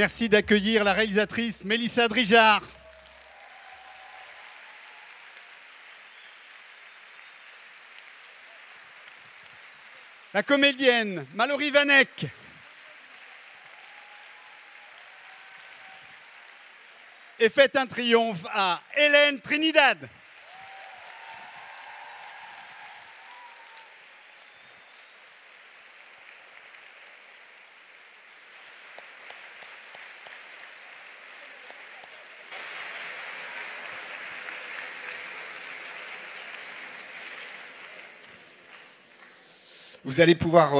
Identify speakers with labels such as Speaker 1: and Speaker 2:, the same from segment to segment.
Speaker 1: Merci d'accueillir la réalisatrice Mélissa Drijard. La comédienne Mallory Vanek. Et faites un triomphe à Hélène Trinidad. Vous allez pouvoir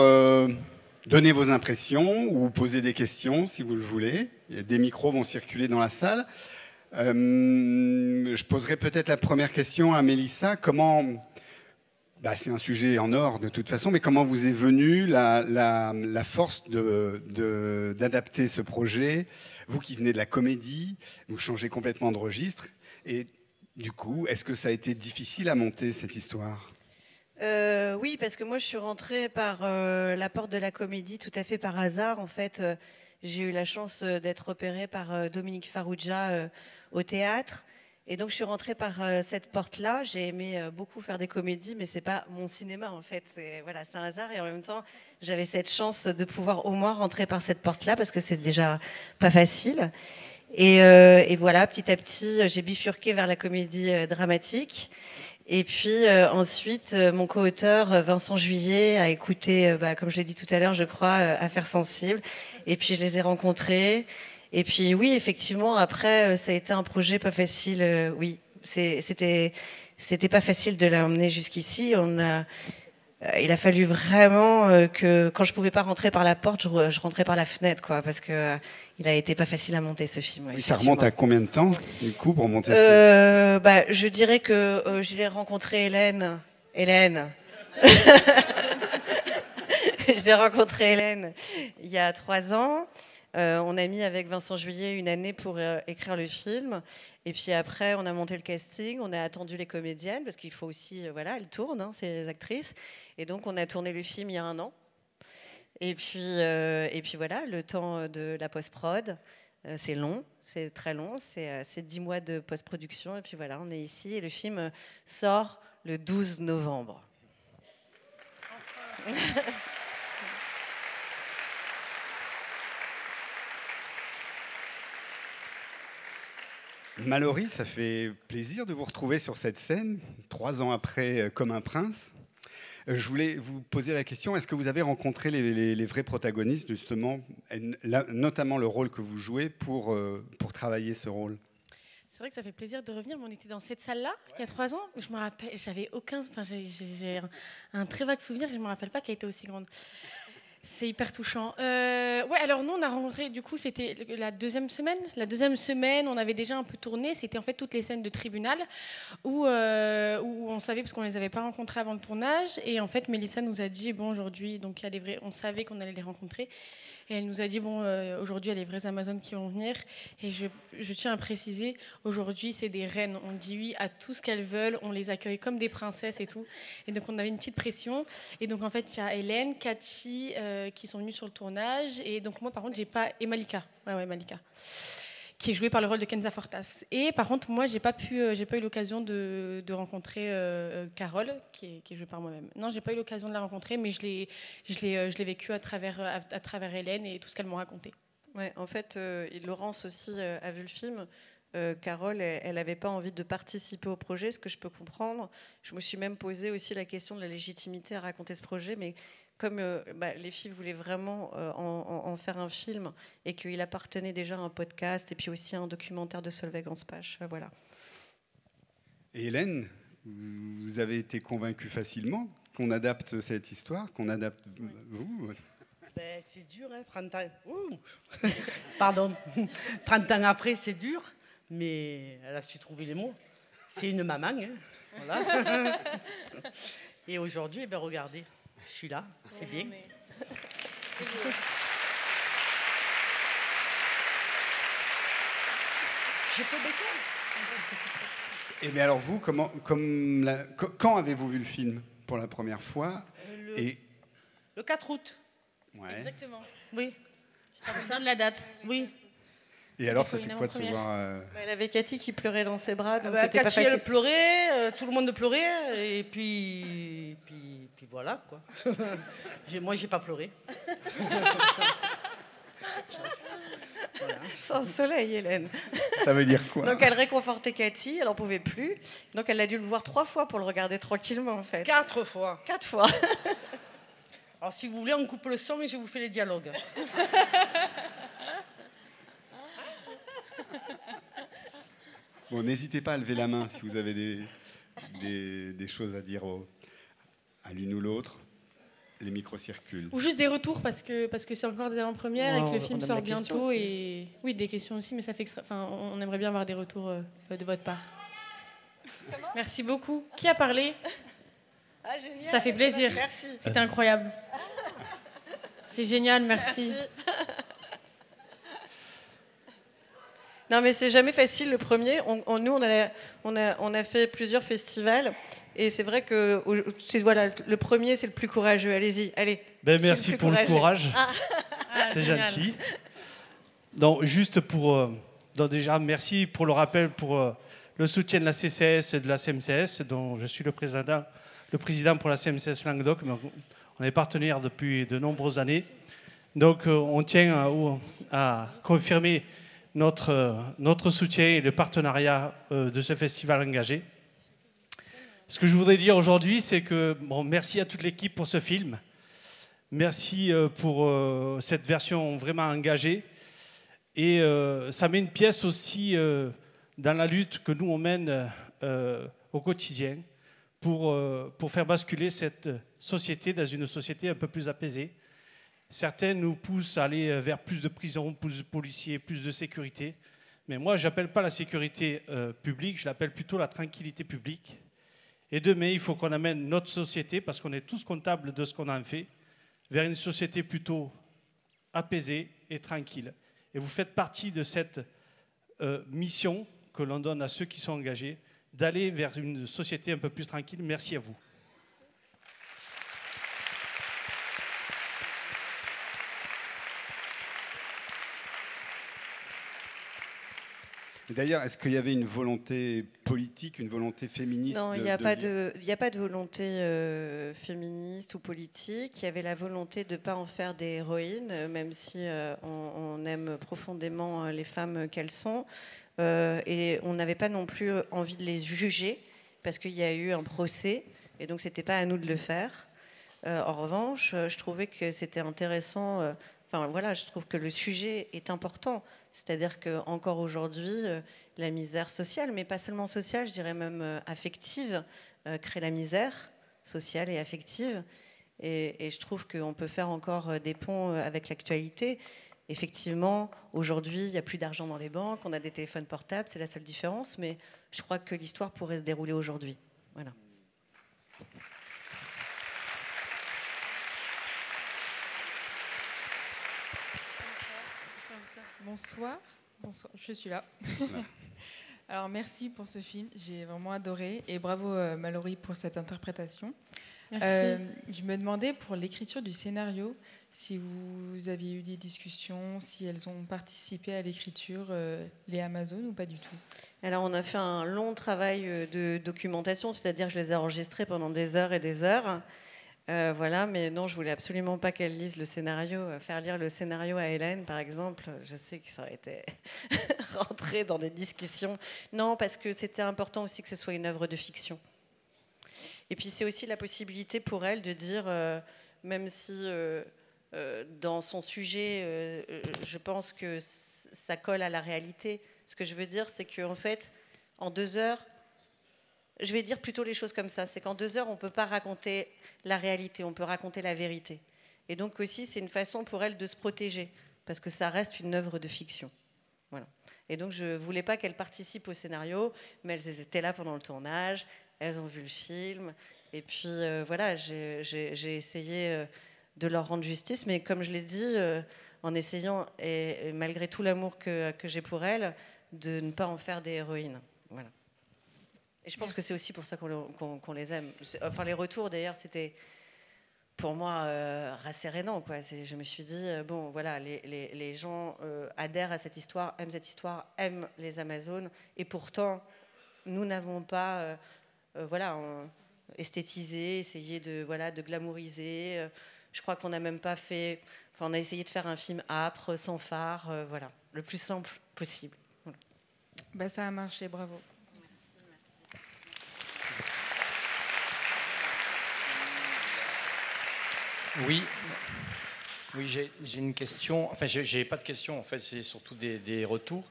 Speaker 1: donner vos impressions ou poser des questions si vous le voulez. Des micros vont circuler dans la salle. Je poserai peut-être la première question à Mélissa. Comment, c'est un sujet en or de toute façon, mais comment vous est venue la force d'adapter ce projet? Vous qui venez de la comédie, vous changez complètement de registre. Et du coup, est-ce que ça a été difficile à monter cette histoire?
Speaker 2: Oui, parce que moi, je suis rentrée par la porte de la comédie tout à fait par hasard. En fait, j'ai eu la chance d'être repérée par Dominique Farrugia au théâtre. Et donc, je suis rentrée par cette porte-là. J'ai aimé beaucoup faire des comédies, mais c'est pas mon cinéma, en fait. C'est un hasard. Et en même temps, j'avais cette chance de pouvoir au moins rentrer par cette porte-là, parce que c'est déjà pas facile. Et voilà, petit à petit, j'ai bifurqué vers la comédie dramatique. Et puis ensuite, mon co-auteur Vincent Juillet a écouté, comme je l'ai dit tout à l'heure, je crois, Affaires sensibles. Et puis je les ai rencontrés. Et puis oui, effectivement, après, ça a été un projet pas facile. Oui, c'était pas facile de l'emmener jusqu'ici. Il a fallu vraiment que quand je pouvais pas rentrer par la porte, je rentrais par la fenêtre, quoi, parce que il a été pas facile à monter ce film.
Speaker 1: Oui, ça remonte à combien de temps, du coup, pour monter
Speaker 2: Je dirais que j'ai rencontré Hélène. J'ai rencontré Hélène il y a 3 ans. On a mis avec Vincent Juillet une année pour écrire le film. Et puis après, on a monté le casting, on a attendu les comédiennes, parce qu'il faut aussi, elles tournent, ces actrices. Et donc, on a tourné le film il y a 1 an. Et puis voilà, le temps de la post-prod, c'est long, c'est très long, c'est 10 mois de post-production. Et puis voilà, on est ici et le film sort le 12 novembre. Enfin.
Speaker 1: Mallory, ça fait plaisir de vous retrouver sur cette scène, 3 ans après, comme un prince. Je voulais vous poser la question, est-ce que vous avez rencontré les vrais protagonistes, justement, notamment le rôle que vous jouez, pour travailler ce rôle?
Speaker 3: C'est vrai que ça fait plaisir de revenir, mais on était dans cette salle-là, il y a 3 ans. Je me rappelle, j'avais j'ai un très vague souvenir et je ne me rappelle pas qu'elle était aussi grande. C'est hyper touchant. Ouais, alors nous, on a rencontré, du coup, c'était la deuxième semaine. La deuxième semaine, on avait déjà un peu tourné. C'était en fait toutes les scènes de tribunal où on savait, parce qu'on ne les avait pas rencontrées avant le tournage. Et en fait, Mélissa nous a dit, bon, aujourd'hui, donc, on savait qu'on allait les rencontrer. Et elle nous a dit, bon, aujourd'hui, il y a les vraies Amazones qui vont venir. Et je tiens à préciser, aujourd'hui, c'est des reines. On dit oui à tout ce qu'elles veulent. On les accueille comme des princesses et tout. Et donc, on avait une petite pression. Et donc, en fait, il y a Hélène, Cathy, qui sont venues sur le tournage. Et donc, moi, par contre, j'ai pas... Et Malika. Ouais, Malika. Qui est jouée par le rôle de Kenza Fortas. Et par contre, moi, j'ai pas eu l'occasion de rencontrer Carole, qui est jouée par moi-même. Non, j'ai pas eu l'occasion de la rencontrer, mais je l'ai vécu à travers Hélène et tout ce qu'elle m'a raconté.
Speaker 2: Ouais, en fait, Laurence aussi a vu le film. Carole, elle n'avait pas envie de participer au projet, ce que je peux comprendre. Je me suis même posé aussi la question de la légitimité à raconter ce projet, mais comme les filles voulaient vraiment en faire un film et qu'il appartenait déjà à un podcast et puis aussi à un documentaire de Solveig Anspach, voilà.
Speaker 1: Et Hélène, vous avez été convaincue facilement qu'on adapte cette histoire, qu'on adapte vous?
Speaker 4: C'est dur, 30 ans. Ouh. Pardon. 30 ans après, c'est dur, mais elle a su trouver les mots. C'est une maman, voilà. Et aujourd'hui, regardez. Je suis là, c'est bien. Je peux baisser?
Speaker 1: Et bien alors vous, quand avez-vous vu le film pour la première fois?
Speaker 4: Le 4 août.
Speaker 1: Ouais.
Speaker 3: Exactement.
Speaker 4: Oui.
Speaker 3: Ça me de la date.
Speaker 4: Oui.
Speaker 1: Et alors, ça
Speaker 3: quoi,
Speaker 1: fait
Speaker 3: une
Speaker 1: quoi de se
Speaker 3: avant-première
Speaker 1: voir
Speaker 2: Elle avait Cathy qui pleurait dans ses bras, donc c'était
Speaker 4: Cathy,
Speaker 2: pas facile.
Speaker 4: elle pleurait, tout le monde pleurait, et puis voilà, quoi. Moi, j'ai pas pleuré. Voilà.
Speaker 2: Sans soleil, Hélène.
Speaker 1: Ça veut dire quoi?
Speaker 2: Donc elle réconfortait Cathy, elle n'en pouvait plus. Donc elle a dû le voir 3 fois pour le regarder tranquillement, en fait.
Speaker 4: 4 fois.
Speaker 2: 4 fois.
Speaker 4: Alors, si vous voulez, on coupe le son et je vous fais les dialogues.
Speaker 1: Bon, n'hésitez pas à lever la main si vous avez des choses à dire à l'une ou l'autre. Les micros circulent.
Speaker 3: Ou juste des retours parce que c'est encore des avant-premières et que le film
Speaker 2: on aime
Speaker 3: sort
Speaker 2: la question
Speaker 3: bientôt.
Speaker 2: aussi.
Speaker 3: Et oui, des questions aussi, mais ça fait enfin, on aimerait bien avoir des retours de votre part. Merci beaucoup. Qui a parlé?
Speaker 2: Ah, génial.
Speaker 3: Ça fait plaisir.
Speaker 2: Merci.
Speaker 3: C'était incroyable. C'est génial, merci.
Speaker 2: Non, mais c'est jamais facile le premier. Nous, on a fait plusieurs festivals. Et c'est vrai que voilà, le premier, c'est le plus courageux. Allez-y, allez.
Speaker 5: Ben, merci pour le courage. C'est
Speaker 3: génial.
Speaker 5: gentil. Donc, juste pour... donc déjà, merci pour le rappel, pour le soutien de la CCS et de la CMCS, dont je suis le président pour la CMCS Languedoc. On est partenaires depuis de nombreuses années. Donc, on tient à confirmer notre soutien et le partenariat de ce festival engagé. Ce que je voudrais dire aujourd'hui, c'est que merci à toute l'équipe pour ce film. Merci pour cette version vraiment engagée. Et ça met une pièce aussi dans la lutte que nous, on mène au quotidien pour faire basculer cette société dans une société un peu plus apaisée. Certains nous poussent à aller vers plus de prisons, plus de policiers, plus de sécurité. Mais moi, je n'appelle pas la sécurité publique, je l'appelle plutôt la tranquillité publique. Et demain, il faut qu'on amène notre société, parce qu'on est tous comptables de ce qu'on en fait, vers une société plutôt apaisée et tranquille. Et vous faites partie de cette mission que l'on donne à ceux qui sont engagés, d'aller vers une société un peu plus tranquille. Merci à vous.
Speaker 1: D'ailleurs, est-ce qu'il y avait une volonté politique, une volonté féministe?
Speaker 2: Non, il n'y a pas de volonté féministe ou politique. Il y avait la volonté de ne pas en faire des héroïnes, même si on aime profondément les femmes qu'elles sont. Et on n'avait pas non plus envie de les juger, parce qu'il y a eu un procès, et donc ce n'était pas à nous de le faire. En revanche, je trouvais que c'était intéressant... Enfin, voilà, je trouve que le sujet est important. C'est-à-dire qu'encore aujourd'hui, la misère sociale, mais pas seulement sociale, je dirais même affective, crée la misère sociale et affective. Et je trouve qu'on peut faire encore des ponts avec l'actualité. Effectivement, aujourd'hui, il n'y a plus d'argent dans les banques, on a des téléphones portables, c'est la seule différence. Mais je crois que l'histoire pourrait se dérouler aujourd'hui. Voilà.
Speaker 6: Bonsoir, je suis là. Alors merci pour ce film, j'ai vraiment adoré et bravo Mallory pour cette interprétation.
Speaker 3: Merci.
Speaker 6: Je me demandais pour l'écriture du scénario si vous aviez eu des discussions, si elles ont participé à l'écriture, les Amazones ou pas du tout.
Speaker 2: Alors on a fait un long travail de documentation, c'est-à-dire que je les ai enregistrés pendant des heures et des heures. Voilà, mais non, je voulais absolument pas qu'elle lise le scénario. Faire lire le scénario à Hélène, par exemple, je sais que ça aurait été rentré dans des discussions. Non, parce que c'était important aussi que ce soit une œuvre de fiction. Et puis c'est aussi la possibilité pour elle de dire, même si dans son sujet, je pense que ça colle à la réalité. Ce que je veux dire, c'est qu'en fait, en 2 heures, je vais dire plutôt les choses comme ça, c'est qu'en 2 heures, on ne peut pas raconter la réalité, on peut raconter la vérité. Et donc aussi, c'est une façon pour elle de se protéger, parce que ça reste une œuvre de fiction. Voilà. Et donc, je ne voulais pas qu'elles participent au scénario, mais elles étaient là pendant le tournage, elles ont vu le film, et puis voilà, j'ai essayé de leur rendre justice, mais comme je l'ai dit, en essayant, et malgré tout l'amour que j'ai pour elles, de ne pas en faire des héroïnes. Voilà. Et je pense que c'est aussi pour ça qu'on les aime. Enfin, les retours, d'ailleurs, c'était pour moi rassérénant, quoi. Je me suis dit, bon, voilà, les gens adhèrent à cette histoire, aiment les Amazones, et pourtant, nous n'avons pas voilà, esthétisé, essayé de glamouriser. Je crois qu'on n'a même pas fait... Enfin, on a essayé de faire un film âpre, sans phare, voilà, le plus simple possible. Voilà.
Speaker 6: Bah, ça a marché, bravo.
Speaker 7: Oui, oui, j'ai une question. Enfin, j'ai pas de question. En fait, c'est surtout des retours.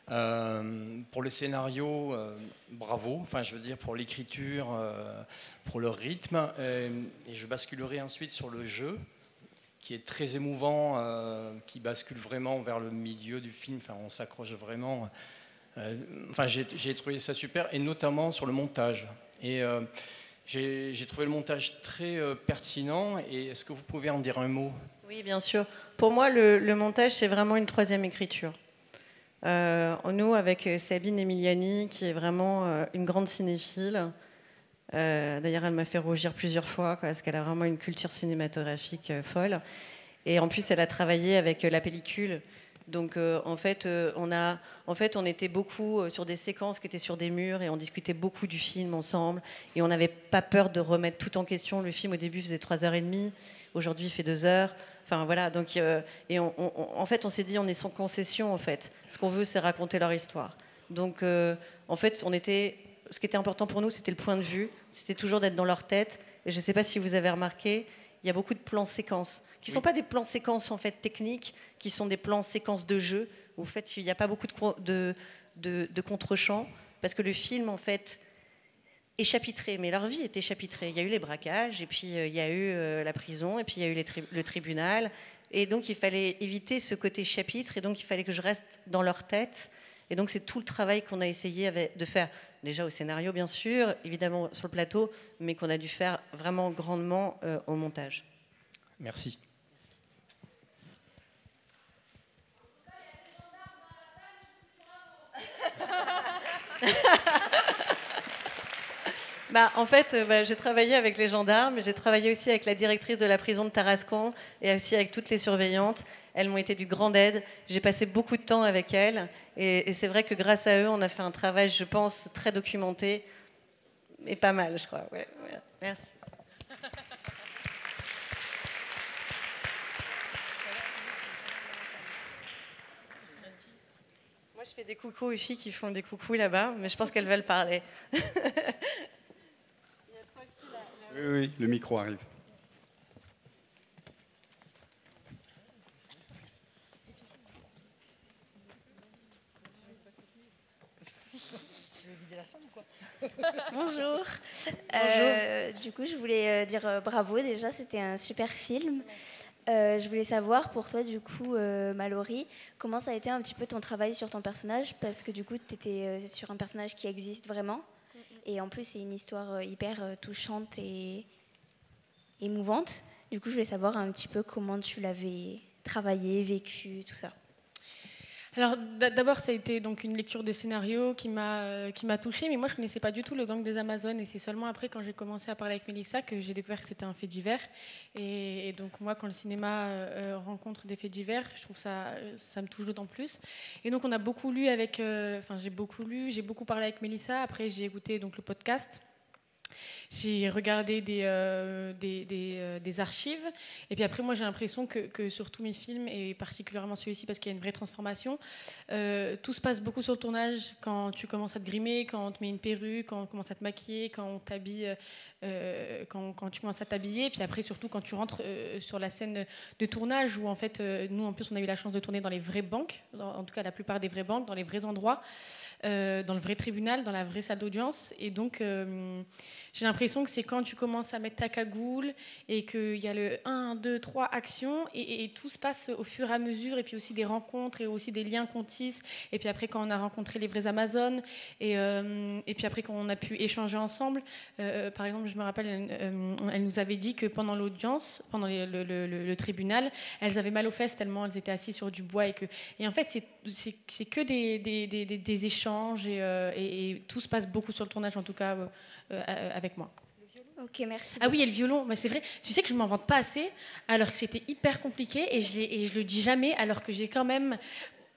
Speaker 7: Pour le scénario, bravo. Enfin, je veux dire pour l'écriture, pour le rythme. Et je basculerai ensuite sur le jeu, qui est très émouvant, qui bascule vraiment vers le milieu du film. Enfin, on s'accroche vraiment. Enfin, j'ai trouvé ça super, et notamment sur le montage. Et j'ai trouvé le montage très pertinent. Et est-ce que vous pouvez en dire un mot?
Speaker 2: Oui, bien sûr. Pour moi, le montage, c'est vraiment une troisième écriture. Nous, avec Sabine Emiliani, qui est vraiment une grande cinéphile, d'ailleurs, elle m'a fait rougir plusieurs fois, parce qu'elle a vraiment une culture cinématographique folle. Et en plus, elle a travaillé avec la pellicule. Donc, en fait, on était beaucoup sur des séquences qui étaient sur des murs, et on discutait beaucoup du film ensemble. Et on n'avait pas peur de remettre tout en question. Le film, au début, faisait 3h30. Aujourd'hui, il fait 2 heures. Enfin, voilà. Donc, et en fait, on s'est dit, on est sans concession, en fait. Ce qu'on veut, c'est raconter leur histoire. Donc, en fait, ce qui était important pour nous, c'était le point de vue. C'était toujours d'être dans leur tête. Et je ne sais pas si vous avez remarqué, il y a beaucoup de plans-séquences qui ne sont pas des plans-séquences en fait techniques, qui sont des plans-séquences de jeu, où en fait il n'y a pas beaucoup de contre-champs, parce que le film en fait est chapitré, mais leur vie était chapitrée. Il y a eu les braquages, et puis il y a eu la prison, et puis il y a eu le tribunal, et donc il fallait éviter ce côté chapitre, et donc il fallait que je reste dans leur tête, et donc c'est tout le travail qu'on a essayé de faire, déjà au scénario bien sûr, évidemment sur le plateau, mais qu'on a dû faire vraiment grandement au montage.
Speaker 7: Merci.
Speaker 2: En fait, j'ai travaillé avec les gendarmes, j'ai travaillé aussi avec la directrice de la prison de Tarascon et aussi avec toutes les surveillantes. Elles m'ont été d'une grande aide. J'ai passé beaucoup de temps avec elles. Et c'est vrai que grâce à eux, on a fait un travail, je pense, très documenté et pas mal, je crois. Ouais. Merci. Moi, je fais des coucous aux filles qui font des coucous là-bas, mais je pense qu'elles veulent parler.
Speaker 1: Oui, le micro arrive.
Speaker 8: Bonjour. Du coup, je voulais dire bravo déjà, c'était un super film. Je voulais savoir pour toi, du coup, Mallory, comment ça a été un petit peu ton travail sur ton personnage, parce que du coup, tu étais sur un personnage qui existe vraiment. Et en plus, c'est une histoire hyper touchante et émouvante. Du coup, je voulais savoir un petit peu comment tu l'avais travaillé, vécu, tout ça.
Speaker 3: Alors d'abord, ça a été donc une lecture de scénario qui m'a touchée, mais moi je ne connaissais pas du tout le gang des Amazones, et c'est seulement après, quand j'ai commencé à parler avec Mélissa, que j'ai découvert que c'était un fait divers. Et donc moi, quand le cinéma rencontre des faits divers, je trouve ça me touche d'autant plus. Et donc on a beaucoup lu j'ai beaucoup parlé avec Mélissa. Après j'ai écouté donc le podcast. J'ai regardé des archives, et puis après moi j'ai l'impression que sur tous mes films, et particulièrement celui-ci parce qu'il y a une vraie transformation, tout se passe beaucoup sur le tournage, quand tu commences à te grimer, quand on te met une perruque, quand on commence à te maquiller, quand on t'habille, quand tu commences à t'habiller, et puis après surtout quand tu rentres sur la scène de tournage, où en fait nous en plus on a eu la chance de tourner dans les vraies banques, en tout cas la plupart des vraies banques, dans les vrais endroits, dans le vrai tribunal, dans la vraie salle d'audience. Et donc j'ai l'impression que c'est quand tu commences à mettre ta cagoule et qu'il y a le 1, 2, 3 actions, et tout se passe au fur et à mesure, et puis aussi des rencontres et aussi des liens qu'on tisse, et puis après quand on a rencontré les vraies Amazones, et puis après quand on a pu échanger ensemble. Par exemple, je me rappelle, elle nous avait dit que pendant l'audience, pendant le tribunal, elles avaient mal aux fesses tellement elles étaient assises sur du bois, et en fait c'est que des échanges, et tout se passe beaucoup sur le tournage, en tout cas avec moi.
Speaker 8: Ok, merci.
Speaker 3: Ah oui, et le violon, bah, c'est vrai. Tu sais que je m'en vante pas assez, alors que c'était hyper compliqué, et je le dis jamais, alors que j'ai quand même,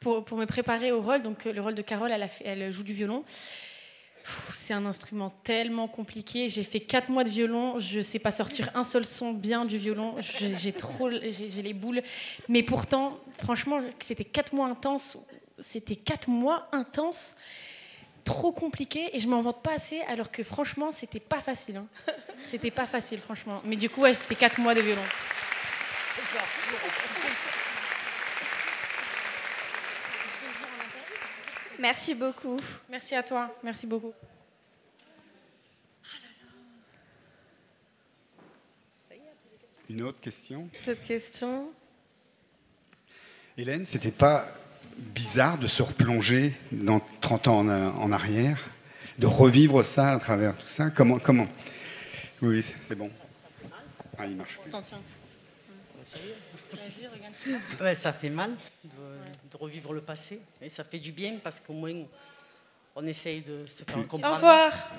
Speaker 3: pour me préparer au rôle, donc le rôle de Carole, elle joue du violon. C'est un instrument tellement compliqué. J'ai fait 4 mois de violon, je sais pas sortir un seul son bien du violon. J'ai les boules. Mais pourtant, franchement, c'était 4 mois intenses. C'était 4 mois intenses, trop compliqué, et je m'en vante pas assez, alors que franchement, c'était pas facile. Hein. C'était pas facile, franchement. Mais du coup, ouais, c'était 4 mois de violon.
Speaker 8: Merci beaucoup.
Speaker 3: Merci à toi, merci beaucoup.
Speaker 1: Une autre question?
Speaker 2: D'autres questions?
Speaker 1: Hélène, c'était pas bizarre de se replonger dans 30 ans en arrière, de revivre ça à travers tout ça? Comment? Oui, c'est bon. Ah, il marche plus.
Speaker 4: Ouais, ça fait mal de revivre le passé, mais ça fait du bien parce qu'au moins on essaye de se faire comprendre.
Speaker 3: Au revoir.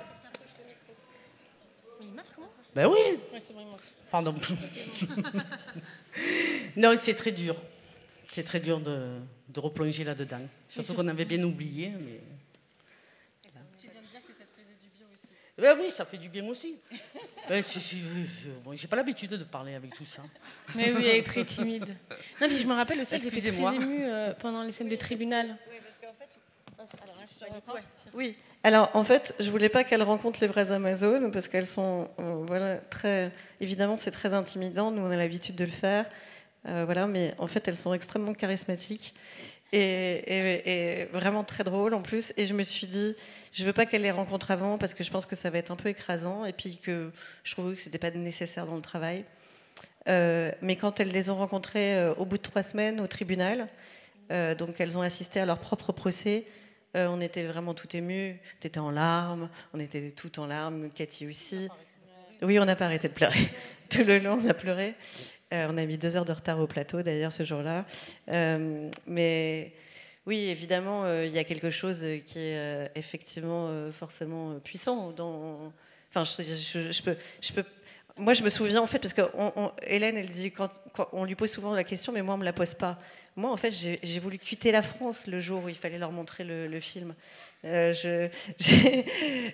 Speaker 3: Il marche, non?
Speaker 4: Ben oui.
Speaker 3: Ouais, c'est bon, il marche.
Speaker 4: Pardon. Non, c'est très dur. C'est très dur de replonger là-dedans. Surtout qu'on avait bien oublié. Mais...
Speaker 3: Tu viens de dire que ça te faisait du bien aussi.
Speaker 4: Ben oui, ça fait du bien aussi. Bon, j'ai pas l'habitude de parler avec tout ça.
Speaker 3: Mais oui, elle est très timide. Non, puis je me rappelle aussi, j'étais très
Speaker 4: Excusez-moi.
Speaker 3: émue pendant les scènes de tribunal.
Speaker 2: Oui. Alors, en fait, je voulais pas qu'elle rencontre les vraies Amazones parce qu'elles sont, voilà, très. Évidemment, c'est très intimidant. Nous, on a l'habitude de le faire, voilà. Mais en fait, elles sont extrêmement charismatiques et vraiment très drôles en plus. Et je me suis dit, je veux pas qu'elle les rencontre avant parce que je pense que ça va être un peu écrasant et puis que je trouvais que c'était pas nécessaire dans le travail. Mais quand elles les ont rencontrées au bout de 3 semaines au tribunal, donc elles ont assisté à leur propre procès. On était vraiment tout émus. T'étais en larmes, on était toutes en larmes, Cathy aussi. Oui, on n'a pas arrêté de pleurer. Tout le long, on a pleuré. On a mis 2 heures de retard au plateau, d'ailleurs, ce jour-là. Mais oui, évidemment, il y a quelque chose qui est effectivement forcément puissant. Enfin, je peux. Moi, je me souviens, en fait, parce que Hélène, elle dit, quand on lui pose souvent la question, mais moi, on ne me la pose pas. Moi, en fait, j'ai voulu quitter la France le jour où il fallait leur montrer le film.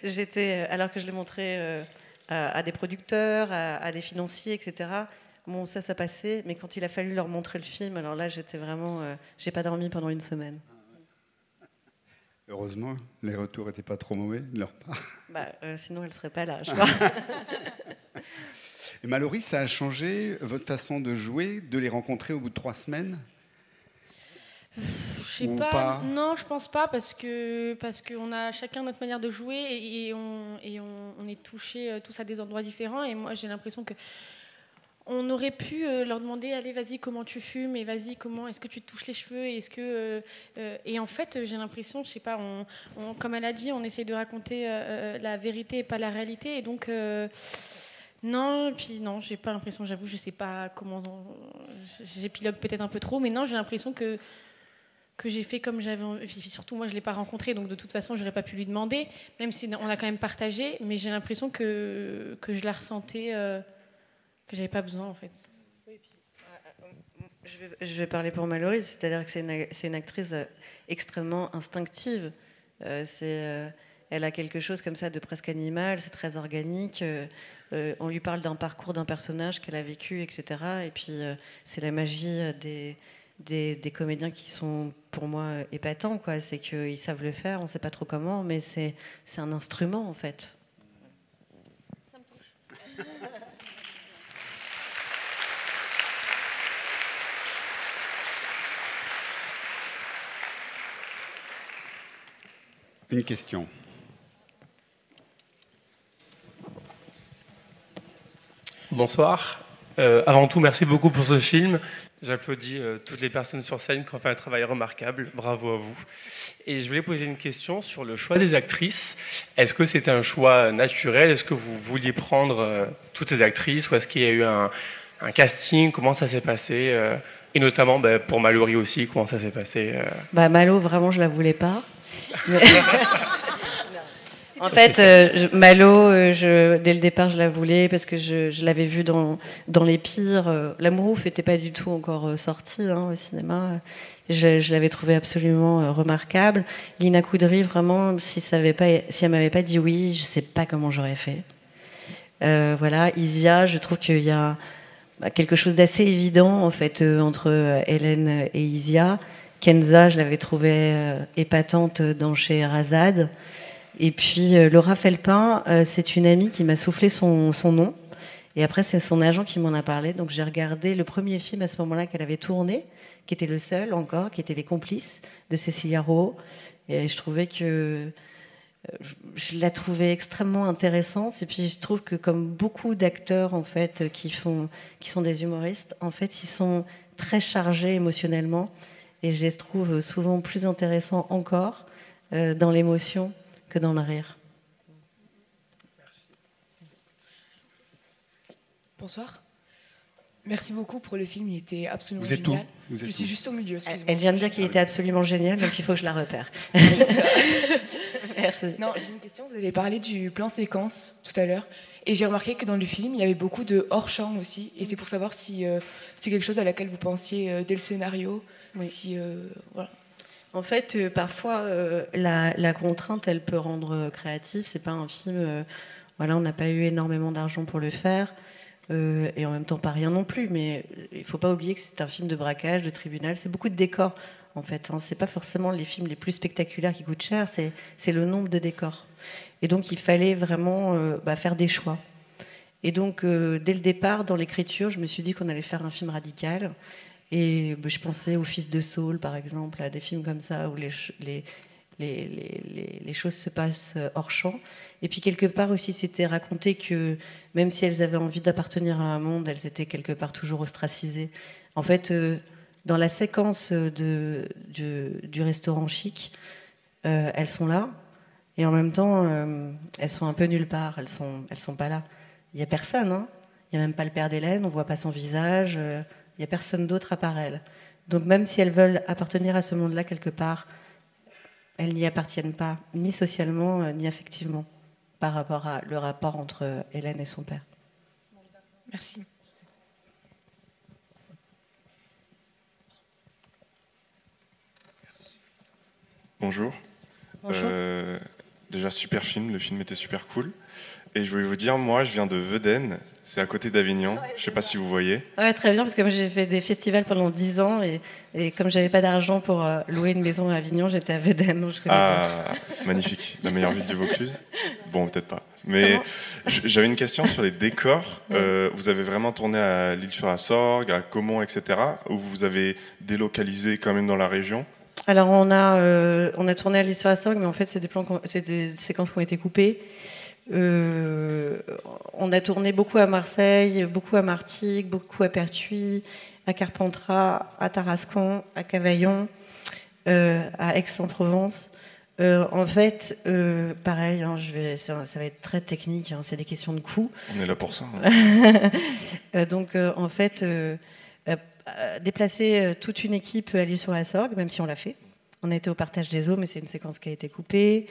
Speaker 2: J'étais, alors que je l'ai montré à des producteurs, à des financiers, etc. Bon, ça passait. Mais quand il a fallu leur montrer le film, alors là, j'étais vraiment... j'ai pas dormi pendant 1 semaine.
Speaker 1: Heureusement, les retours n'étaient pas trop mauvais de leur part.
Speaker 2: Sinon, elle ne serait pas là, je crois.
Speaker 1: Et Mallory, ça a changé votre façon de jouer, de les rencontrer au bout de 3 semaines?
Speaker 3: Je sais pas. Non, je pense pas parce qu'on a chacun notre manière de jouer et on est touchés tous à des endroits différents. Et moi, j'ai l'impression que on aurait pu leur demander, allez, vas-y, comment tu fumes, et vas-y, comment est-ce que tu te touches les cheveux, et en fait, j'ai l'impression, je sais pas, comme elle a dit, on essaye de raconter la vérité et pas la réalité, et donc non, puis non, j'ai pas l'impression, j'avoue, je sais pas comment, j'épilogue peut-être un peu trop, mais non, j'ai l'impression que j'ai fait comme j'avais envie. Surtout, moi, je ne l'ai pas rencontré, donc de toute façon, je n'aurais pas pu lui demander, même si on a quand même partagé, mais j'ai l'impression que je la ressentais, que je n'avais pas besoin, en fait.
Speaker 2: Oui, puis, je vais parler pour Mallory, c'est-à-dire que c'est une actrice extrêmement instinctive. Elle a quelque chose comme ça de presque animal, c'est très organique. On lui parle d'un parcours d'un personnage qu'elle a vécu, etc. Et puis, c'est la magie des comédiens qui sont pour moi épatants, quoi. C'est qu'ils savent le faire, on ne sait pas trop comment, mais c'est un instrument en fait.
Speaker 3: Ça me touche.
Speaker 1: Une question.
Speaker 9: Bonsoir. Avant tout, merci beaucoup pour ce film. J'applaudis toutes les personnes sur scène qui ont fait un travail remarquable. Bravo à vous. Et je voulais poser une question sur le choix des actrices. Est-ce que c'était un choix naturel? Est-ce que vous vouliez prendre toutes ces actrices? Ou est-ce qu'il y a eu un casting? Comment ça s'est passé? Et notamment pour Mallory aussi, comment ça s'est passé?
Speaker 2: Malo, vraiment, je la voulais pas. En fait, Malo, dès le départ, je la voulais parce que je l'avais vue dans Les Pires. L'Amour ouf n'était pas du tout encore sorti au cinéma. Je l'avais trouvée absolument remarquable. Lina Koudry, vraiment, si elle m'avait pas dit oui, je sais pas comment j'aurais fait. Voilà, Isia, je trouve qu'il y a quelque chose d'assez évident en fait entre Hélène et Isia. Kenza, je l'avais trouvée épatante dans Scheherazade. Et puis Laura Felpin, c'est une amie qui m'a soufflé son nom. Et après, c'est son agent qui m'en a parlé. Donc j'ai regardé le premier film à ce moment-là qu'elle avait tourné, qui était le seul encore, qui était Les Complices de Cécilia Rowe. Et je trouvais que je la trouvais extrêmement intéressante. Et puis je trouve que comme beaucoup d'acteurs en fait qui sont des humoristes, en fait, ils sont très chargés émotionnellement. Et je les trouve souvent plus intéressants encore dans l'émotion que dans le rire.
Speaker 10: Bonsoir. Merci beaucoup pour le film, il était absolument
Speaker 1: Vous êtes
Speaker 10: génial.
Speaker 1: où?
Speaker 10: Je suis juste au milieu, excusez-moi.
Speaker 2: Elle vient de dire qu'il était absolument génial, donc il faut que je la repère. Merci.
Speaker 10: Non, j'ai une question. Vous avez parlé du plan séquence tout à l'heure. Et j'ai remarqué que dans le film, il y avait beaucoup de hors-champ aussi. Et c'est pour savoir si c'est quelque chose à laquelle vous pensiez dès le scénario.
Speaker 2: Oui.
Speaker 10: Si, voilà.
Speaker 2: En fait, parfois, la contrainte, elle peut rendre créatif. C'est pas un film... voilà, on n'a pas eu énormément d'argent pour le faire. Et en même temps, pas rien non plus. Mais il faut pas oublier que c'est un film de braquage, de tribunal. C'est beaucoup de décors, en fait. C'est pas forcément les films les plus spectaculaires qui coûtent cher. C'est le nombre de décors. Et donc, il fallait vraiment faire des choix. Et donc, dès le départ, dans l'écriture, je me suis dit qu'on allait faire un film radical. Et je pensais au Fils de Saul, par exemple, à des films comme ça, où les choses se passent hors champ. Et puis, quelque part aussi, c'était raconté que même si elles avaient envie d'appartenir à un monde, elles étaient quelque part toujours ostracisées. En fait, dans la séquence du restaurant chic, elles sont là. Et en même temps, elles sont un peu nulle part. Elles sont pas là. Il n'y a personne. Il n'y a même pas le père d'Hélène. On ne voit pas son visage. Il n'y a personne d'autre à part elle. Donc même si elles veulent appartenir à ce monde-là quelque part, elles n'y appartiennent pas, ni socialement, ni affectivement, par rapport à le rapport entre Hélène et son père.
Speaker 10: Merci.
Speaker 11: Bonjour.
Speaker 2: Bonjour.
Speaker 11: Déjà, super film, le film était super cool. Et je voulais vous dire, moi, je viens de Vedène, c'est à côté d'Avignon, je ne sais pas si vous voyez.
Speaker 2: Ouais, très bien, parce que moi j'ai fait des festivals pendant 10 ans, et comme j'avais pas d'argent pour louer une maison à Avignon, j'étais à Vedène, donc je connais bien.
Speaker 11: Magnifique, la meilleure ville du Vaucluse. Bon, peut-être pas. Mais j'avais une question sur les décors. Vous avez vraiment tourné à l'Île-sur-la-Sorgue, à Caumont, etc., ou vous avez délocalisé quand même dans la région?
Speaker 2: Alors on a tourné à l'Île-sur-la-Sorgue, mais en fait c'est des séquences qui ont été coupées. On a tourné beaucoup à Marseille, beaucoup à Martigues, beaucoup à Pertuis, à Carpentras, à Tarascon, à Cavaillon, à Aix-en-Provence. En fait, pareil, ça va être très technique, c'est des questions de coût.
Speaker 11: On est là pour ça.
Speaker 2: Donc, en fait, déplacer toute une équipe à l'Île-sur-la-Sorgue, même si on l'a fait. On a été au partage des eaux, mais c'est une séquence qui a été coupée.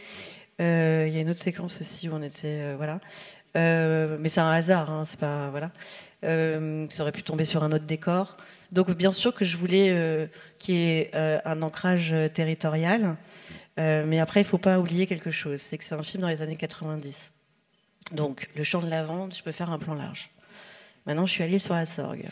Speaker 2: Il y a une autre séquence aussi où on était... voilà. Mais c'est un hasard, c'est pas... Voilà. Ça aurait pu tomber sur un autre décor. Donc, bien sûr que je voulais qu'il y ait un ancrage territorial. Mais après, il ne faut pas oublier quelque chose, c'est que c'est un film dans les années 90. Donc, le champ de lavande, je peux faire un plan large. Maintenant, je suis allée sur la Sorgue.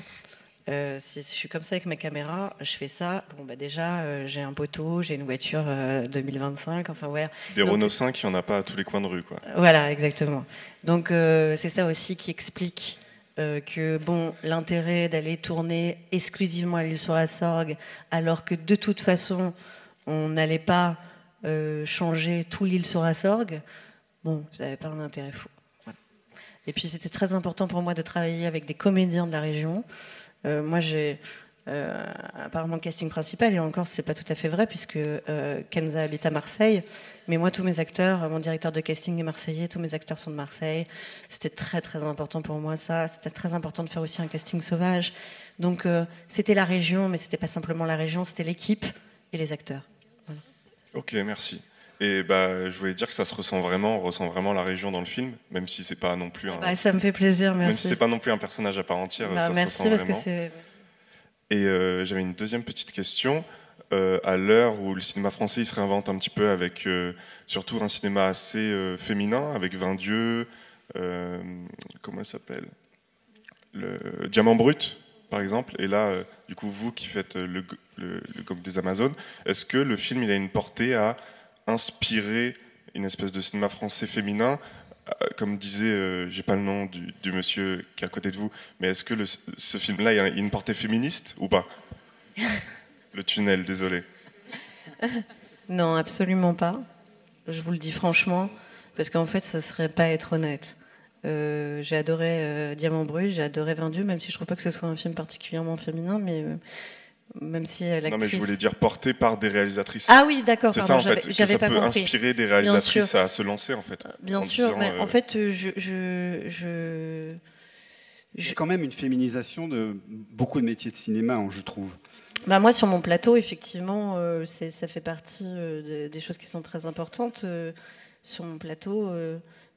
Speaker 2: Si je suis comme ça avec ma caméra, je fais ça. Bon, déjà, j'ai un poteau, j'ai une voiture 2025. Enfin, ouais.
Speaker 11: Des Renault 5, il n'y en a pas à tous les coins de rue, quoi.
Speaker 2: Voilà, exactement. Donc, c'est ça aussi qui explique que l'intérêt d'aller tourner exclusivement à l'Île-sur-la-Sorgue, alors que de toute façon, on n'allait pas changer tout l'Île-sur-la-Sorgue, ça n'avait pas un intérêt fou. Voilà. Et puis c'était très important pour moi de travailler avec des comédiens de la région. Moi j'ai apparemment le casting principal, et encore c'est pas tout à fait vrai puisque Kenza habite à Marseille, mais moi tous mes acteurs, mon directeur de casting est marseillais, tous mes acteurs sont de Marseille. C'était très très important pour moi ça, c'était très important de faire aussi un casting sauvage. Donc c'était la région, mais c'était pas simplement la région, c'était l'équipe et les acteurs.
Speaker 11: Ok, merci. Et bah, je voulais dire que ça se ressent vraiment, on ressent vraiment la région dans le film, même si c'est pas non plus
Speaker 2: ça me fait plaisir, merci.
Speaker 11: Même si c'est pas non plus un personnage à part entière, ça
Speaker 2: merci
Speaker 11: se ressent
Speaker 2: parce
Speaker 11: vraiment.
Speaker 2: que c'est.
Speaker 11: Et j'avais une deuxième petite question. À l'heure où le cinéma français il se réinvente un petit peu avec surtout un cinéma assez féminin, avec Vingt Dieux, comment elle s'appelle, le Diamant Brut, par exemple. Et là, du coup, vous qui faites le GOG des Amazones, est-ce que le film il a une portée à inspirer une espèce de cinéma français féminin, comme disait, j'ai pas le nom du monsieur qui est à côté de vous, mais est-ce que ce film-là, il y a une portée féministe ou pas? Le tunnel, désolé.
Speaker 2: Non, absolument pas. Je vous le dis franchement, parce qu'en fait, ça serait pas être honnête. J'ai adoré Diamant Brut, j'ai adoré Vingt Dieux, même si je trouve pas que ce soit un film particulièrement féminin, mais même si l'actrice...
Speaker 11: Non, mais je voulais dire porté par des réalisatrices.
Speaker 2: Ah oui, d'accord.
Speaker 11: C'est ça, en fait, que ça
Speaker 2: pas
Speaker 11: peut
Speaker 2: compris.
Speaker 11: inspirer des réalisatrices à se lancer, en fait.
Speaker 2: Bien sûr, mais en fait,
Speaker 1: J'ai quand même une féminisation de beaucoup de métiers de cinéma, je trouve.
Speaker 2: Bah moi, sur mon plateau, effectivement, ça fait partie des choses qui sont très importantes. Sur mon plateau,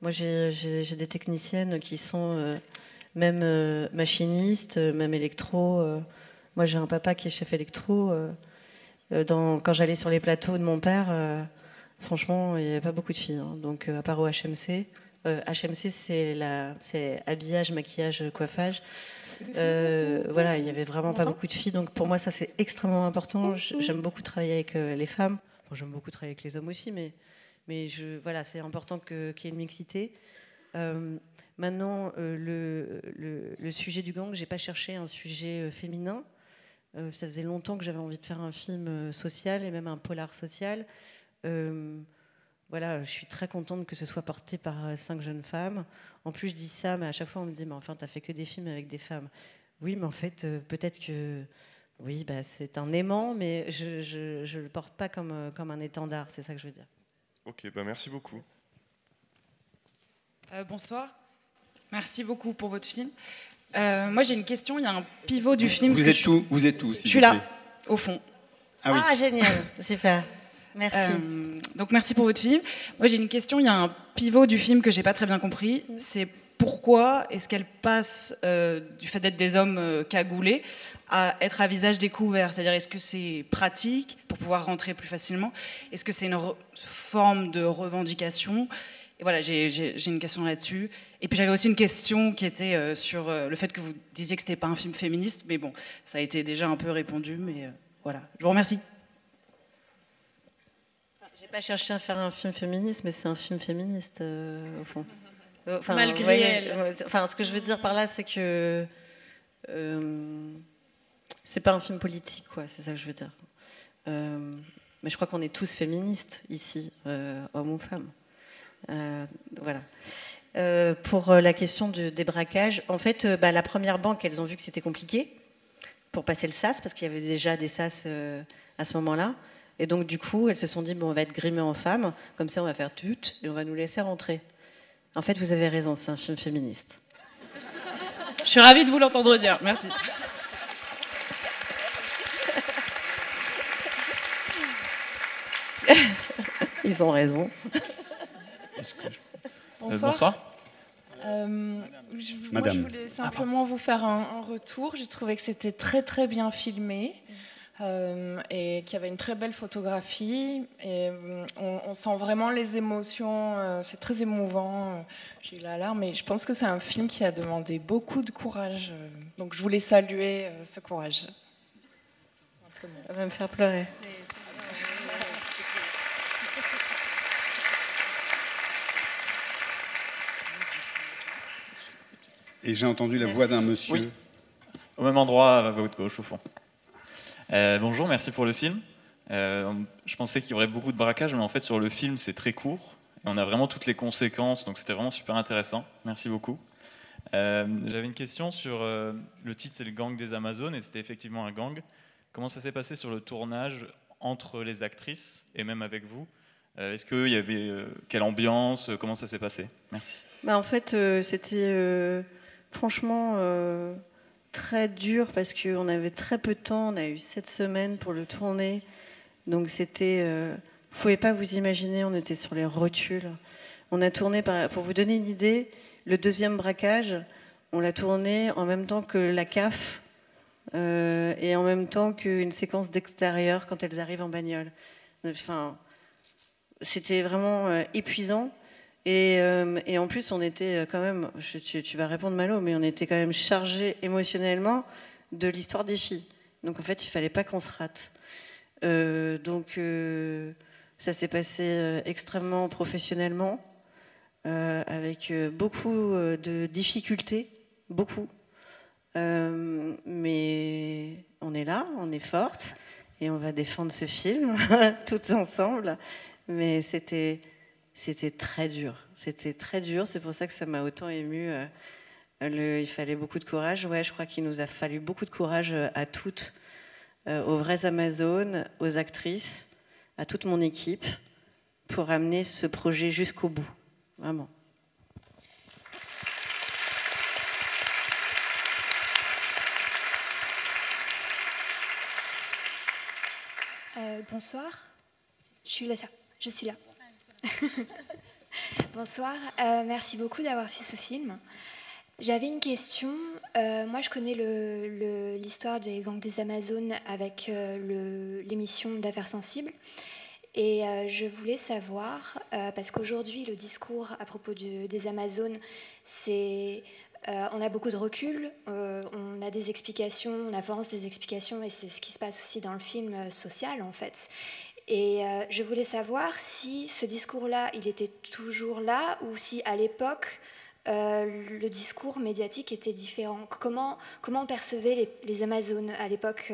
Speaker 2: moi, j'ai des techniciennes qui sont même machinistes, même électro. Moi, j'ai un papa qui est chef électro. Quand j'allais sur les plateaux de mon père, franchement, il n'y avait pas beaucoup de filles. Hein. Donc, à part au HMC. HMC, c'est habillage, maquillage, coiffage. Voilà, il n'y avait vraiment pas beaucoup de filles. Donc, pour moi, ça, c'est extrêmement important. J'aime beaucoup travailler avec les femmes. Bon, j'aime beaucoup travailler avec les hommes aussi, mais voilà, c'est important qu'il y ait une mixité. Maintenant, le sujet du gang, j'ai pas cherché un sujet féminin. Ça faisait longtemps que j'avais envie de faire un film social et même un polar social. Voilà, je suis très contente que ce soit porté par 5 jeunes femmes. En plus, je dis ça, mais à chaque fois, on me dit, mais enfin, t'as fait que des films avec des femmes. Oui, mais en fait, peut-être que... Oui, bah, c'est un aimant, mais je le porte pas comme un étendard, c'est ça que je veux dire.
Speaker 11: Ok, bah merci beaucoup.
Speaker 12: Bonsoir. Merci beaucoup pour votre film. Moi, j'ai une question. Il y a un pivot du film.
Speaker 1: Vous êtes où
Speaker 12: Je suis là, au fond.
Speaker 1: Ah oui.
Speaker 2: Ah, génial, super. Merci.
Speaker 12: Donc, merci pour votre film. Moi, j'ai une question. Il y a un pivot du film que j'ai pas très bien compris. C'est pourquoi est-ce qu'elle passe du fait d'être des hommes cagoulés à être à visage découvert? C'est-à-dire, est-ce que c'est pratique pour pouvoir rentrer plus facilement? Est-ce que c'est une forme de revendication? Et voilà, j'ai une question là-dessus. Et puis j'avais aussi une question qui était sur le fait que vous disiez que c'était pas un film féministe, mais bon, ça a été déjà un peu répondu, mais voilà. Je vous remercie.
Speaker 2: J'ai pas cherché à faire un film féministe, mais c'est un film féministe au fond. Enfin,
Speaker 3: malgré elle.
Speaker 2: Enfin, ce que je veux dire par là, c'est que c'est pas un film politique, quoi. C'est ça que je veux dire. Mais je crois qu'on est tous féministes ici, hommes ou femmes. Voilà. Pour la question du débraquage, en fait, la première banque, elles ont vu que c'était compliqué pour passer le SAS, parce qu'il y avait déjà des SAS à ce moment-là. Et donc, du coup, elles se sont dit, bon, on va être grimés en femmes, comme ça, on va faire tut, et on va nous laisser rentrer. En fait, vous avez raison, c'est un film féministe.
Speaker 12: Je suis ravie de vous l'entendre dire. Merci.
Speaker 2: Ils ont raison.
Speaker 13: Bonsoir.
Speaker 1: Madame.
Speaker 13: Je voulais simplement vous faire un retour. J'ai trouvé que c'était très très bien filmé et qu'il y avait une très belle photographie. Et on sent vraiment les émotions. C'est très émouvant. J'ai eu la larme et je pense que c'est un film qui a demandé beaucoup de courage. Donc je voulais saluer ce courage.
Speaker 2: Ça va me faire pleurer.
Speaker 1: Et j'ai entendu la voix d'un monsieur.
Speaker 13: Oui. Au même endroit, à votre gauche, au fond. Bonjour, merci pour le film. Je pensais qu'il y aurait beaucoup de braquage, mais en fait, sur le film, c'est très court. Et on a vraiment toutes les conséquences, donc c'était vraiment super intéressant. Merci beaucoup. J'avais une question sur... le titre, c'est le gang des Amazones, et c'était effectivement un gang. Comment ça s'est passé sur le tournage entre les actrices, et même avec vous? Est-ce qu'il y avait... quelle ambiance? Comment ça s'est passé? Merci.
Speaker 2: En fait, c'était... franchement, très dur parce qu'on avait très peu de temps. On a eu 7 semaines pour le tourner. Donc c'était Vous pouvez pas vous imaginer, on était sur les rotules. On a tourné, pour vous donner une idée, le deuxième braquage, on l'a tourné en même temps que la CAF et en même temps qu'une séquence d'extérieur quand elles arrivent en bagnole. Enfin, c'était vraiment épuisant. Et en plus, on était quand même, tu vas répondre Malo, mais on était quand même chargé émotionnellement de l'histoire des filles. Donc en fait, il fallait pas qu'on se rate. Donc ça s'est passé extrêmement professionnellement, avec beaucoup de difficultés, beaucoup. Mais on est là, on est fortes, et on va défendre ce film toutes ensemble. Mais c'était très dur. C'était très dur, c'est pour ça que ça m'a autant émue. Il fallait beaucoup de courage. Ouais, je crois qu'il nous a fallu beaucoup de courage à toutes, aux vraies Amazones, aux actrices, à toute mon équipe, pour amener ce projet jusqu'au bout. Vraiment.
Speaker 14: Bonsoir. Je suis là. Bonsoir. Merci beaucoup d'avoir fait ce film. J'avais une question. Moi, je connais l'histoire des gangs des Amazones avec l'émission d'Affaires sensibles. Et je voulais savoir, parce qu'aujourd'hui, le discours à propos des Amazones, c'est... on a beaucoup de recul, on a des explications, on avance des explications, et c'est ce qui se passe aussi dans le film social, en fait. Et je voulais savoir si ce discours-là, il était toujours là, ou si à l'époque, le discours médiatique était différent. Comment on percevait les Amazones à l'époque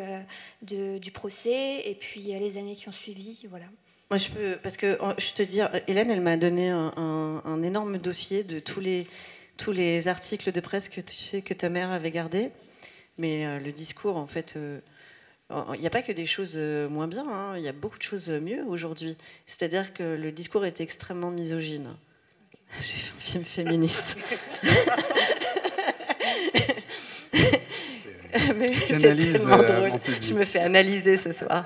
Speaker 14: du procès, et puis les années qui ont suivi, voilà.
Speaker 2: Moi, parce que je te dis, Hélène, elle m'a donné un énorme dossier de tous les articles de presse que tu sais que ta mère avait gardés. Mais le discours, en fait, il n'y a pas que des choses moins bien, hein, il y a beaucoup de choses mieux aujourd'hui. C'est-à-dire que le discours était extrêmement misogyne. J'ai fait un film féministe. Mais c'est tellement drôle. Je me fais analyser ce soir.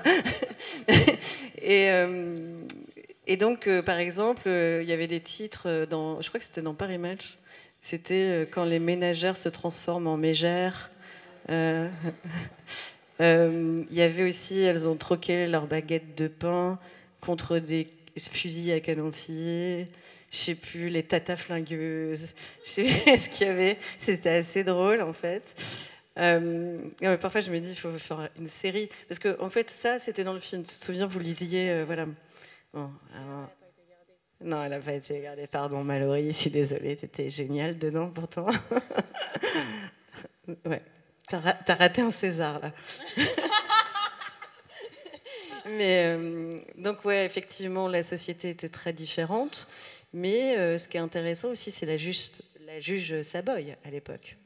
Speaker 2: Et donc, par exemple, il y avait des titres, je crois que c'était dans Paris Match, c'était quand les ménagères se transforment en mégères. Il y avait aussi, elles ont troqué leurs baguettes de pain contre des fusils à canon tiré. Je sais plus, les tatas flingueuses. Je sais plus ce qu'il y avait. C'était assez drôle, en fait. Mais parfois, je me dis, il faut faire une série. Parce que, en fait, ça, c'était dans le film. Tu te souviens, vous lisiez, voilà. Bon, alors... Non, elle n'a pas été gardée. Pardon, Mallory, je suis désolée. T'étais géniale dedans, pourtant. Ouais. T'as raté un César, là. Mais, donc, ouais, effectivement, la société était très différente. Mais ce qui est intéressant aussi, c'est la juge Saboy, à l'époque.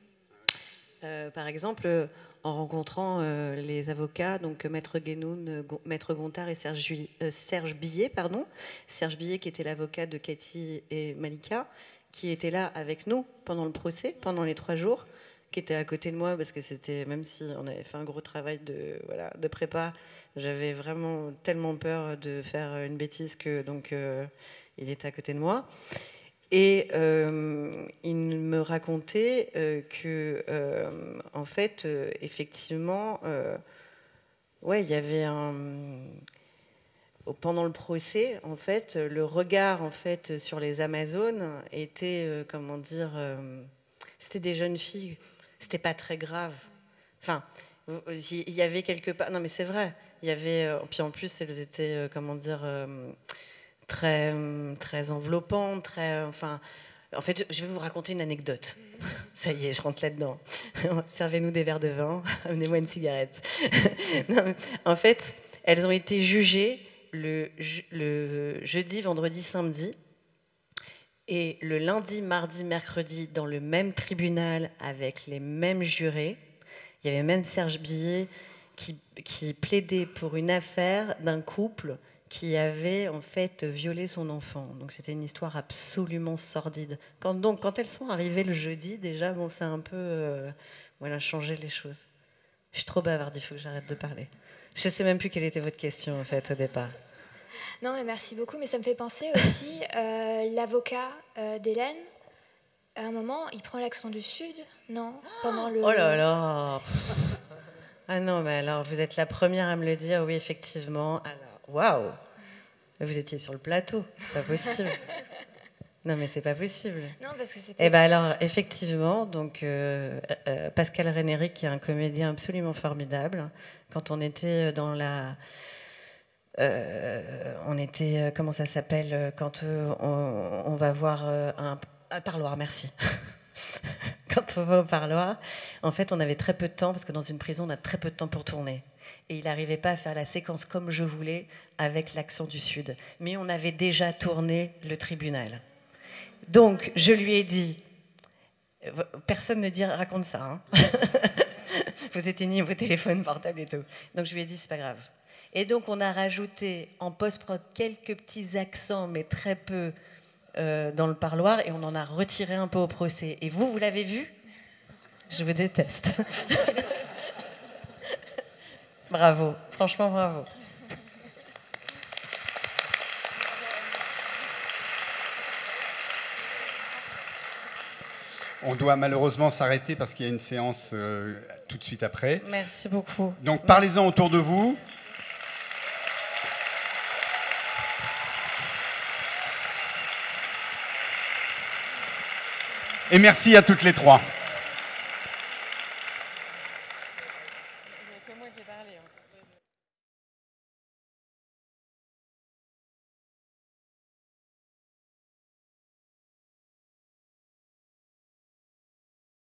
Speaker 2: Par exemple, en rencontrant les avocats, donc Maître Guénoun, Maître Gontard et Serge Billet, pardon. Serge Billet, qui était l'avocat de Cathy et Malika, qui était là avec nous pendant le procès, pendant les 3 jours, qui était à côté de moi, parce que c'était, même si on avait fait un gros travail de prépa, j'avais vraiment tellement peur de faire une bêtise que donc il était à côté de moi. Et il me racontait que, en fait, effectivement, ouais, il y avait pendant le procès, en fait, le regard, en fait, sur les Amazones était, comment dire, c'était des jeunes filles. C'était pas très grave. Enfin, il y avait quelque part. Non, mais c'est vrai. Il y avait. Puis en plus, elles étaient, comment dire, très enveloppantes, très. Enfin, en fait, je vais vous raconter une anecdote. Ça y est, je rentre là-dedans. Servez-nous des verres de vin. Amenez-moi une cigarette. Non, mais, en fait, elles ont été jugées le jeudi, vendredi, samedi. Et le lundi, mardi, mercredi, dans le même tribunal, avec les mêmes jurés, il y avait même Serge Billet qui plaidait pour une affaire d'un couple qui avait en fait violé son enfant. Donc c'était une histoire absolument sordide. Quand elles sont arrivées le jeudi, déjà, bon, ça a un peu changé les choses. Je suis trop bavarde, il faut que j'arrête de parler. Je ne sais même plus quelle était votre question en fait au départ.
Speaker 14: Non, mais merci beaucoup. Mais ça me fait penser aussi, l'avocat d'Hélène, à un moment, il prend l'accent du Sud, non? Pendant le...
Speaker 2: Oh là là. Ah non, mais alors, vous êtes la première à me le dire, oui, effectivement. Alors, waouh. Vous étiez sur le plateau, c'est pas possible. Non, mais c'est pas possible.
Speaker 14: Non, parce que c'était...
Speaker 2: Eh ben alors, effectivement, donc Pascal Rénéry, qui est un comédien absolument formidable, quand on était dans la... on était... comment ça s'appelle? Quand on va voir un parloir, merci. Quand on va au parloir, en fait, on avait très peu de temps, parce que dans une prison, on a très peu de temps pour tourner. Et il n'arrivait pas à faire la séquence comme je voulais, avec l'accent du Sud. Mais on avait déjà tourné le tribunal. Donc, je lui ai dit, personne ne dit, raconte ça, hein. Vous éteignez vos téléphones portables et tout. Donc, je lui ai dit, c'est pas grave. Et donc, on a rajouté en post-prod quelques petits accents, mais très peu dans le parloir, et on en a retiré un peu au procès. Et vous l'avez vu? Je vous déteste. Bravo, franchement, bravo.
Speaker 1: On doit malheureusement s'arrêter parce qu'il y a une séance tout de suite après.
Speaker 2: Merci beaucoup.
Speaker 1: Donc parlez-en autour de vous. Et merci à toutes les trois.